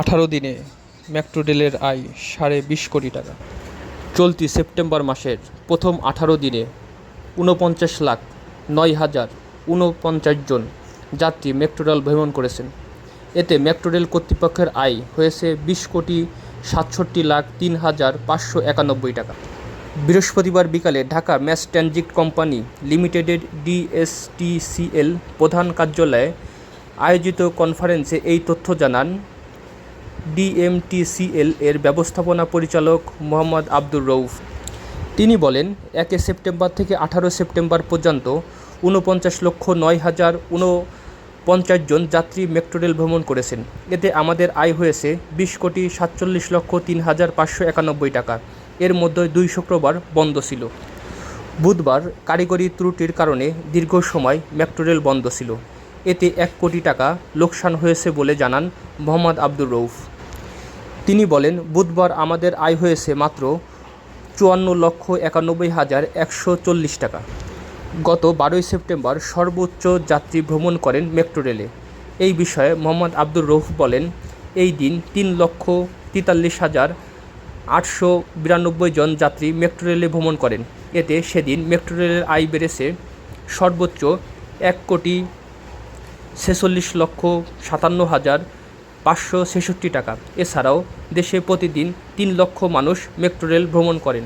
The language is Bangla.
18 দিনে মেট্রো রেলের আয় 20.5 কোটি টাকা। চলতি সেপ্টেম্বর মাসের প্রথম 18 দিনে 49,09,049 জন যাত্রী মেট্রো রেল ভ্রমণ করেছেন। এতে মেট্রো রেল কর্তৃপক্ষের আয় হয়েছে 20,67,03,591 টাকা। বৃহস্পতিবার বিকালে ঢাকা ম্যাস ট্রানজিট কোম্পানি লিমিটেডের ডিএসটিসিএল প্রধান কার্যালয়ে আয়োজিত কনফারেন্সে এই তথ্য জানান ডিএমটিসিএল এর ব্যবস্থাপনা পরিচালক মোহাম্মদ আব্দুর রউফ। তিনি বলেন, 1 সেপ্টেম্বর থেকে 18 সেপ্টেম্বর পর্যন্ত 49,09,049 জন যাত্রী মেট্রো রেল ভ্রমণ করেছেন। এতে আমাদের আয় হয়েছে 20,47,03,591 টাকা। এর মধ্যে 2 শুক্রবার বন্ধ ছিল। বুধবার কারিগরি ত্রুটির কারণে দীর্ঘ সময় মেট্রো রেল বন্ধ ছিল। এতে 1 কোটি টাকা লোকসান হয়েছে বলে জানান মোহাম্মদ আব্দুর রউফ। তিনি বলেন, বুধবার আমাদের আয় হয়েছে মাত্র 54,91,140 টাকা। গত 12 সেপ্টেম্বর সর্বোচ্চ যাত্রী ভ্রমণ করেন মেট্রো রেলে। এই বিষয়ে মোহাম্মদ আব্দুর রউফ বলেন, এই দিন 3,43,892 জন যাত্রী মেট্রো রেলে ভ্রমণ করেন। এতে সেদিন মেট্রো রেলের আয় বেড়েছে সর্বোচ্চ 1,46,57,566 টাকা। এছাড়াও দেশে প্রতিদিন 3 লক্ষ মানুষ মেট্রো রেল ভ্রমণ করেন।